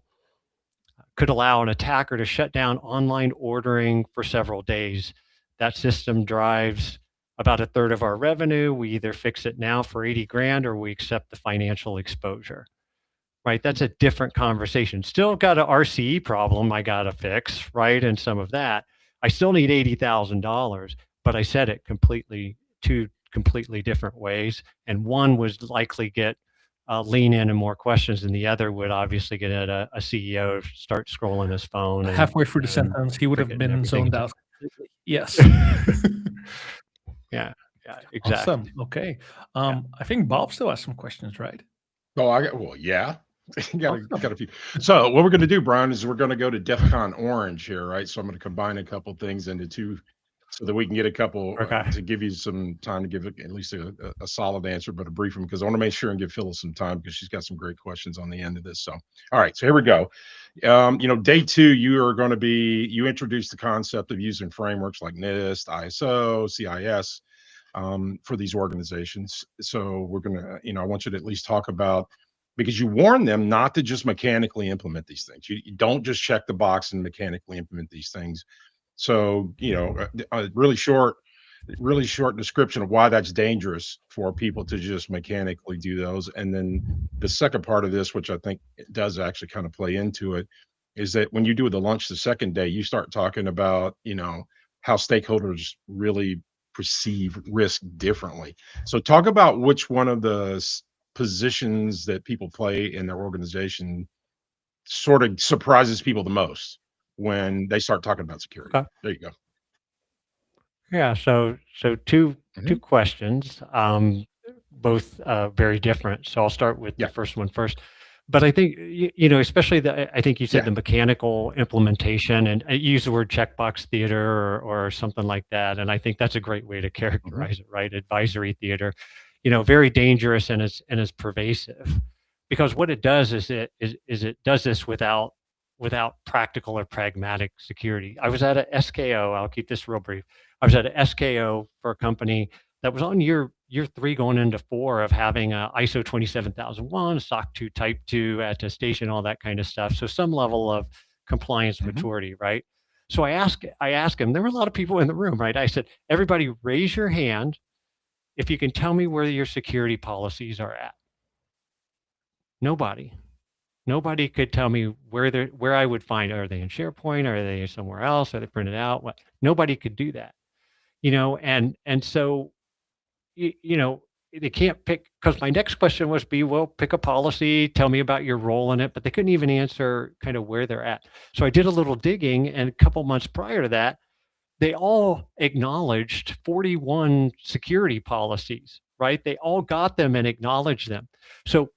could allow an attacker to shut down online ordering for several days. That system drives about a third of our revenue. We either fix it now for 80 grand or we accept the financial exposure, right? That's a different conversation. Still got an RCE problem I got to fix, right? And some of that, I still need $80,000, but I said it two completely different ways. And one was likely get lean in and more questions, and the other would obviously get a CEO start scrolling his phone. Halfway through the sentence, he would have been zoned out. Yes. Yeah, exactly. Awesome. Okay. I think Bob still has some questions, right? Oh, yeah. got a few. So what we're going to do, Brian, is we're going to go to DEFCON orange here, right? So I'm going to combine a couple things into two so that we can get a couple to give you some time to give at least a solid answer, but a brief one, because I want to make sure and give Phyllis some time because she's got some great questions on the end of this. So, all right, so here we go. Day 2, you introduced the concept of using frameworks like NIST, ISO, CIS for these organizations. So we're going to, I want you to at least talk about, because you warn them not to just mechanically implement these things. You don't just check the box and mechanically implement these things. So, a really short description of why that's dangerous for people to just mechanically do those. And then the second part of this, which I think it does actually kind of play into it, is that when you do the lunch the second day, you start talking about, how stakeholders really perceive risk differently. So talk about which one of the positions that people play in their organization sort of surprises people the most when they start talking about security. Okay. There you go. Yeah. So two questions, both very different. So I'll start with the first one first. But I think, especially I think you said the mechanical implementation, and I use the word checkbox theater or something like that. And I think that's a great way to characterize it, right? Advisory theater, very dangerous and is pervasive, because what it does is it does this without practical or pragmatic security. I was at a SKO. I'll keep this real brief. I was at a SKO for a company that was on year 3 going into 4 of having a ISO 27001, SOC 2 Type 2 attestation, all that kind of stuff. So some level of compliance maturity, right? So I asked him, there were a lot of people in the room, right? I said, everybody raise your hand if you can tell me where your security policies are at. Nobody could tell me where I would find, are they in SharePoint? Are they somewhere else? Are they printed out? What? Nobody could do that, and so, they can't pick, because my next question was pick a policy, tell me about your role in it, but they couldn't even answer kind of where they're at. So I did a little digging, and a couple months prior to that, they all acknowledged 41 security policies, right? They all got them and acknowledged them. So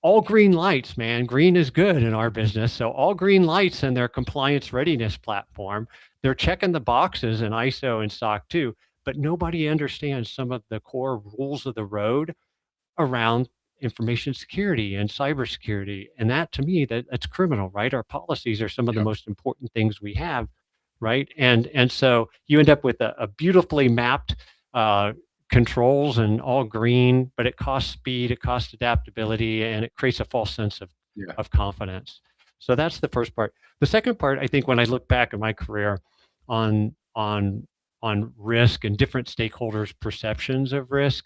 all green lights, man. Green is good in our business. So all green lights in their compliance readiness platform. They're checking the boxes in ISO and SOC 2, but nobody understands some of the core rules of the road around information security and cybersecurity. And that, to me, that's criminal, right? Our policies are some of the most important things we have, right? And so you end up with a beautifully mapped controls and all green, but it costs speed, it costs adaptability, and it creates a false sense of confidence. So that's the first part. The second part, I think, when I look back at my career on risk and different stakeholders' perceptions of risk,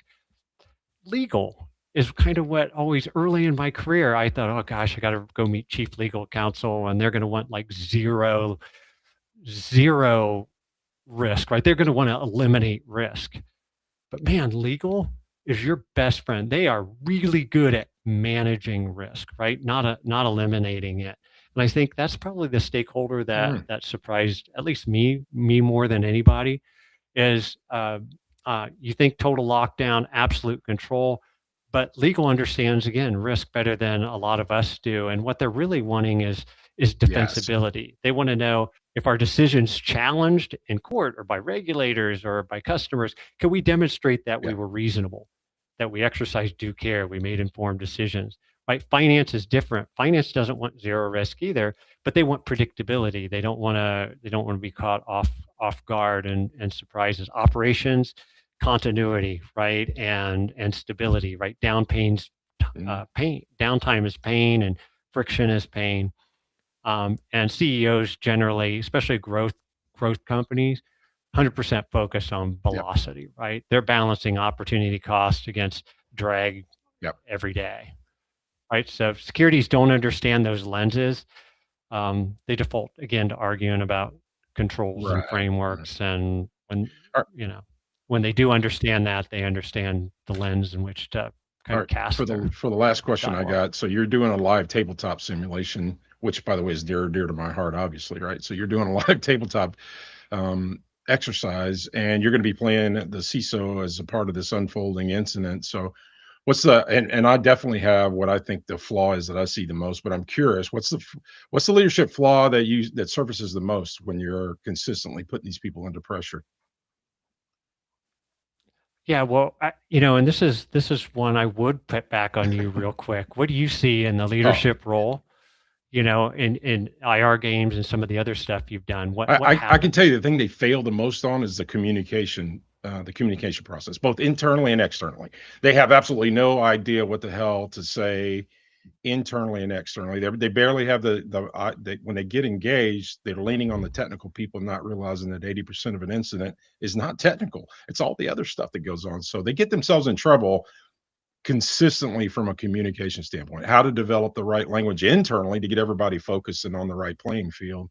legal is kind of what always early in my career, I thought, oh gosh, I got to go meet chief legal counsel and they're going to want like zero risk, right? They're going to want to eliminate risk. But man, legal is your best friend. They are really good at managing risk, right? Not eliminating it. And I think that's probably the stakeholder that surprised at least me more than anybody is you think total lockdown, absolute control, but legal understands, again, risk better than a lot of us do. And what they're really wanting is defensibility. Yes. They want to know if our decisions challenged in court or by regulators or by customers, can we demonstrate that we were reasonable, that we exercised due care, we made informed decisions, right? Finance is different. Finance doesn't want zero risk either, but they want predictability. They don't want to be caught off guard and surprises. Operations, continuity, right? And stability, right? Downtime is pain and friction is pain. And CEOs generally, especially growth companies, 100% focus on velocity, right? They're balancing opportunity cost against drag every day, right? So if securities don't understand those lenses, they default again to arguing about controls and frameworks. And when they do understand that, they understand the lens in which to kind of cast for the last question I got. So you're doing a live tabletop simulation, which by the way is dear to my heart, obviously, right? So you're doing a live tabletop exercise, and you're going to be playing the CISO as a part of this unfolding incident. So what's and I definitely have what I think the flaw is that I see the most, but I'm curious, what's the leadership flaw that surfaces the most when you're consistently putting these people under pressure? Yeah, well, and this is one I would put back on you real quick. What do you see in the leadership role? In IR games and some of the other stuff you've done. I can tell you the thing they fail the most on is the communication process, both internally and externally. They have absolutely no idea what the hell to say internally and externally. They barely have when they get engaged, they're leaning on the technical people, not realizing that 80% of an incident is not technical. It's all the other stuff that goes on. So they get themselves in trouble consistently from a communication standpoint, how to develop the right language internally to get everybody focused and on the right playing field,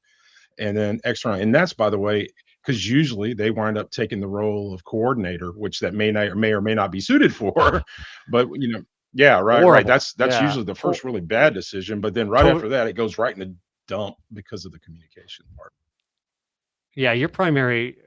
and then externally. And that's, by the way, because usually they wind up taking the role of coordinator, which that may or may not be suited for, but right. That's usually the first really bad decision, but then after that, it goes right in the dump because of the communication part. Yeah, your primary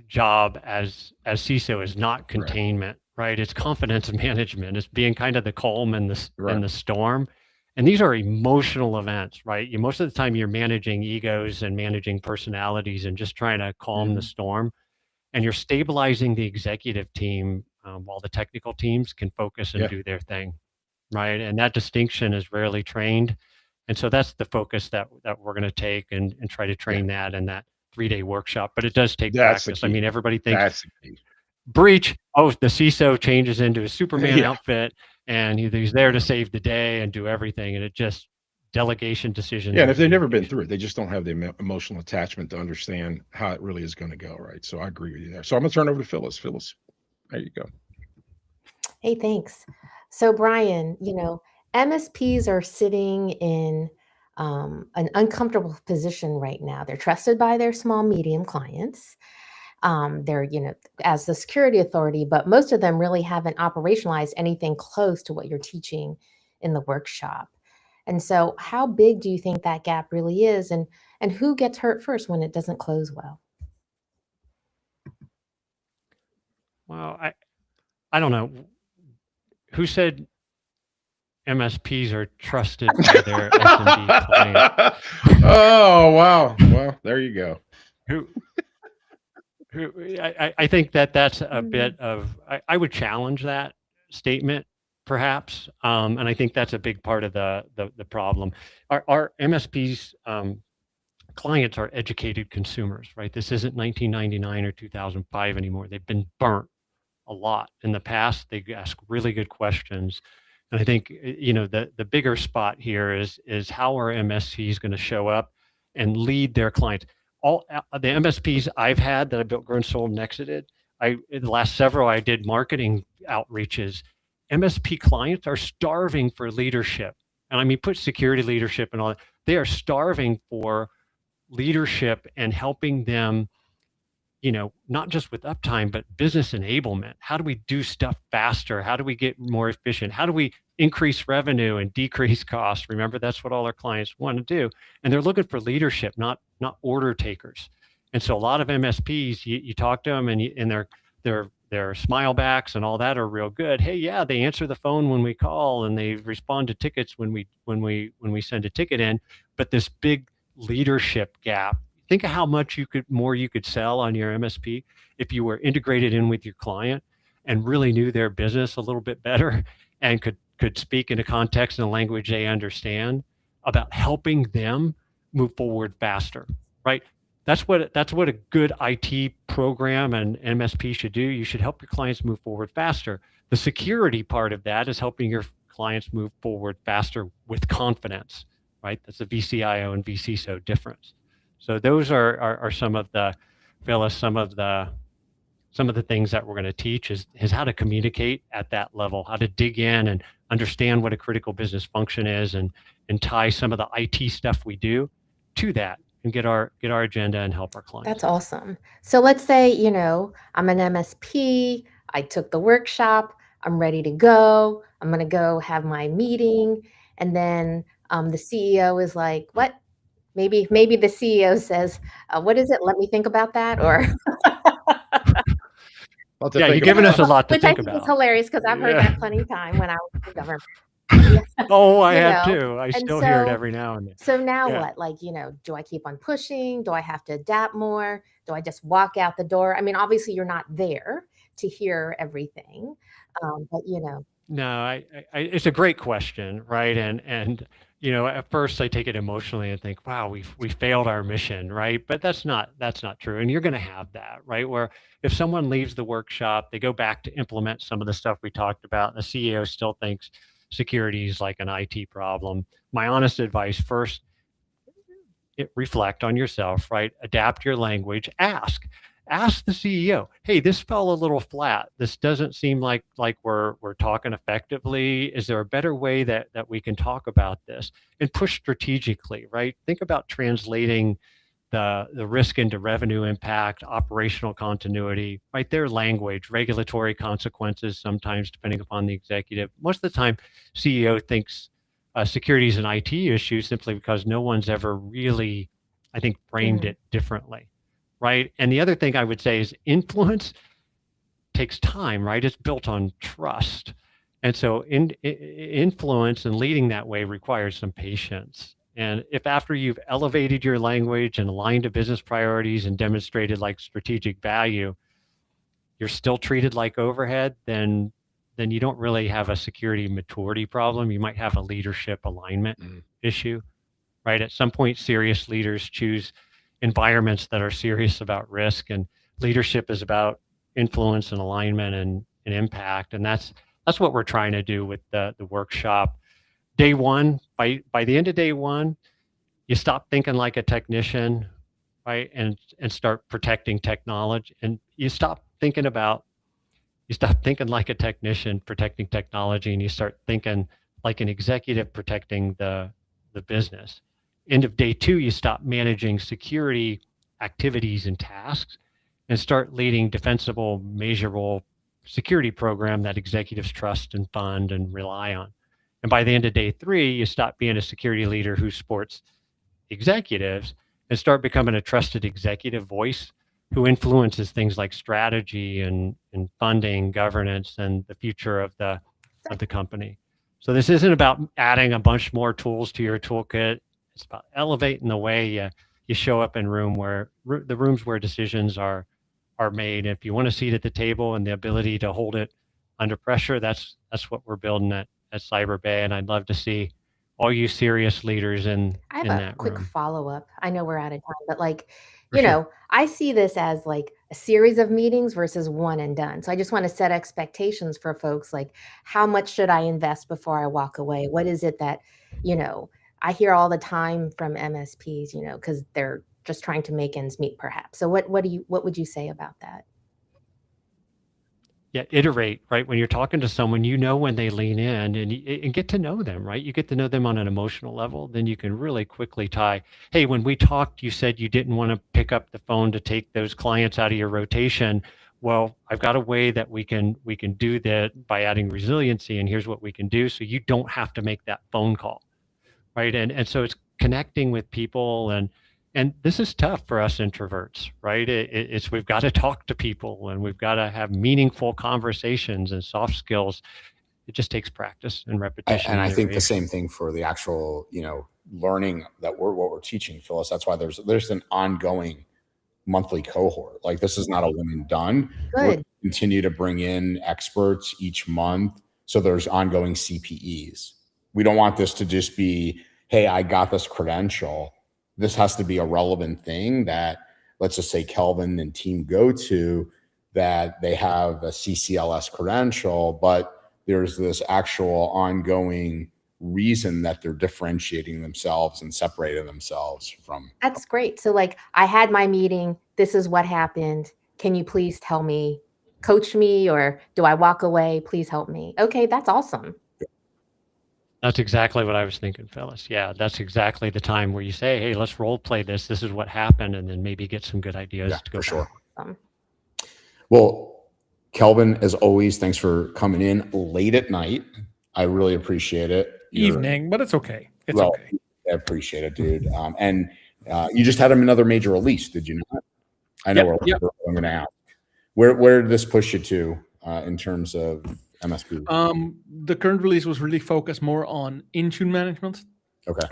job as CISO is not containment, right? It's confidence management. It's being kind of the calm in the storm. And these are emotional events, right? Most of the time you're managing egos and managing personalities and just trying to calm the storm. And you're stabilizing the executive team while the technical teams can focus and do their thing, right? And that distinction is rarely trained. And so that's the focus that we're going to take and try to train that in that 3-day workshop. But it does take practice. I mean, everybody thinks breach, the CISO changes into a Superman outfit and he's there to save the day and do everything. And it just delegation decisions. Yeah, and if they've never been through it, they just don't have the emotional attachment to understand how it really is going to go, right? So I agree with you there. So I'm going to turn over to Phyllis. Phyllis, there you go. Hey, thanks. So Brian, MSPs are sitting in an uncomfortable position right now. They're trusted by their small, medium clients. They're, as the security authority, but most of them really haven't operationalized anything close to what you're teaching in the workshop. And so how big do you think that gap really is? And who gets hurt first when it doesn't close well? Well, I don't know. Who said MSPs are trusted by their SMB client? Oh, wow. Well, there you go. I think that's a bit of, I would challenge that statement perhaps. And I think that's a big part of the problem. Our MSPs clients are educated consumers, right? This isn't 1999 or 2005 anymore. They've been burnt a lot. In the past, they ask really good questions. And I think, the bigger spot here is how are MSPs going to show up and lead their clients. All the MSPs I've had that I built, grown, sold, and exited, in the last several, I did marketing outreaches. MSP clients are starving for leadership. And I mean, put security leadership and all that. They are starving for leadership and helping them, not just with uptime, but business enablement. How do we do stuff faster? How do we get more efficient? How do we increase revenue and decrease costs? Remember, that's what all our clients want to do. And they're looking for leadership, not order takers. And so a lot of MSPs, you talk to them and their smile backs and all that are real good. Hey, yeah, they answer the phone when we call and they respond to tickets when we send a ticket in. But this big leadership gap, think of how much you could sell on your MSP if you were integrated in with your client and really knew their business a little bit better and could speak in a context and a language they understand about helping them move forward faster, right? That's what a good IT program and MSP should do. You should help your clients move forward faster. The security part of that is helping your clients move forward faster with confidence, right? That's the vCIO and vCISO difference. So those are some of the, Phyllis, some of the things that we're going to teach is how to communicate at that level, how to dig in and understand what a critical business function is and tie some of the IT stuff we do to that and get our agenda and help our clients. That's awesome. So let's say, I'm an MSP, I took the workshop, I'm ready to go, I'm going to go have my meeting, and then the CEO is like, what? Maybe the CEO says, what is it? Let me think about that. Or yeah, you're giving us a lot to which think I think about. is hilarious because I've heard that plenty of time when I was in the government. Oh, I You have know, too. I and still hear it so- every now and then. So now Yeah. what? Like, do I keep on pushing? Do I have to adapt more? Do I just walk out the door? I mean, obviously you're not there to hear everything, but No, it's a great question, right? And at first I take it emotionally and think, wow, we failed our mission, right? But that's not true. And you're going to have that, right? Where if someone leaves the workshop, they go back to implement some of the stuff we talked about, and the CEO still thinks security is like an IT problem. My honest advice: first, reflect on yourself, right? Adapt your language. Ask the CEO, hey, this fell a little flat. This doesn't seem like we're talking effectively. Is there a better way that we can talk about this? And push strategically, right? Think about translating the risk into revenue impact, operational continuity, right? Their language, regulatory consequences, sometimes depending upon the executive. Most of the time, CEO thinks security is an IT issue simply because no one's ever really, I think, framed it differently, right? And the other thing I would say is influence takes time, right? It's built on trust. And so influence and leading that way requires some patience. And if after you've elevated your language and aligned to business priorities and demonstrated like strategic value, you're still treated like overhead, then you don't really have a security maturity problem. You might have a leadership alignment issue, right? At some point, serious leaders choose environments that are serious about risk, and leadership is about influence and alignment and impact. And that's what we're trying to do with the workshop. Day one, by the end of day one, you stop thinking like a technician, right? And start protecting technology. And you stop thinking like a technician protecting technology, and you start thinking like an executive protecting the business. End of day two, you stop managing security activities and tasks and start leading defensible, measurable security program that executives trust and fund and rely on. And by the end of day three, you stop being a security leader who supports executives and start becoming a trusted executive voice who influences things like strategy and funding, governance, and the future of the company. So this isn't about adding a bunch more tools to your toolkit. It's about elevating the way you show up in the rooms where decisions are made. If you want a seat at the table and the ability to hold it under pressure, that's what we're building at Cyber Bay. And I'd love to see all you serious leaders in I have that a quick room. follow-up. I know we're out of time, but For sure. I see this as like a series of meetings versus one and done. So I just want to set expectations for folks, like how much should I invest before I walk away? What is it that, I hear all the time from MSPs, because they're just trying to make ends meet perhaps. So what would you say about that? Yeah, iterate, right? When you're talking to someone, when they lean in and get to know them, right? You get to know them on an emotional level, then you can really quickly tie, hey, when we talked, you said you didn't want to pick up the phone to take those clients out of your rotation. Well, I've got a way that we can do that by adding resiliency, and here's what we can do so you don't have to make that phone call, right? And so it's connecting with people, and this is tough for us introverts, right? It's we've got to talk to people, and we've got to have meaningful conversations and soft skills. It just takes practice and repetition. And I think the same thing for the actual, learning that what we're teaching, Phyllis. That's why there's an ongoing monthly cohort. Like, this is not a one and done. Good. We'll continue to bring in experts each month. So there's ongoing CPEs. We don't want this to just be, hey, I got this credential. This has to be a relevant thing that, let's just say, Kelvin and team go to, that they have a CCLS credential, but there's this actual ongoing reason that they're differentiating themselves and separating themselves from. That's great. So like, I had my meeting, this is what happened. Can you please tell me, coach me, or do I walk away? Please help me. Okay, that's awesome. That's exactly what I was thinking, Phyllis. Yeah, that's exactly the time where you say, hey, let's role play this. This is what happened, and then maybe get some good ideas to go for sure. Awesome. Well, Kelvin, as always, thanks for coming in late at night. I really appreciate it. Evening, but it's okay. It's okay. I appreciate it, dude. And you just had another major release, did you not? I know Yep. I'm going to ask. Where did this push you to in terms of MSP? The current release was really focused more on Intune management. Okay.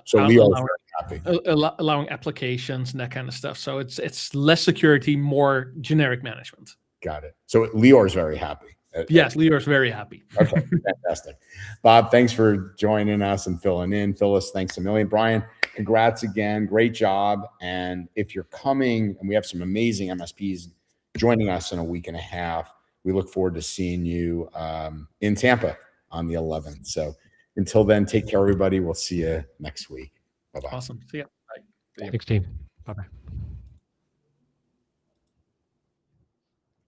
So Leo's very happy. allowing applications and that kind of stuff. So it's less security, more generic management. Got it. So Leor's very happy. Yes, Leor's very happy. Okay, fantastic. Bob, thanks for joining us and filling in. Phyllis, thanks a million. Brian, congrats again. Great job. And if you're coming, and we have some amazing MSPs joining us in a week and a half, we look forward to seeing you in Tampa on the 11th. So until then, take care, everybody. We'll see you next week. Bye-bye. Awesome. See ya. Bye. Thanks, team. Bye-bye.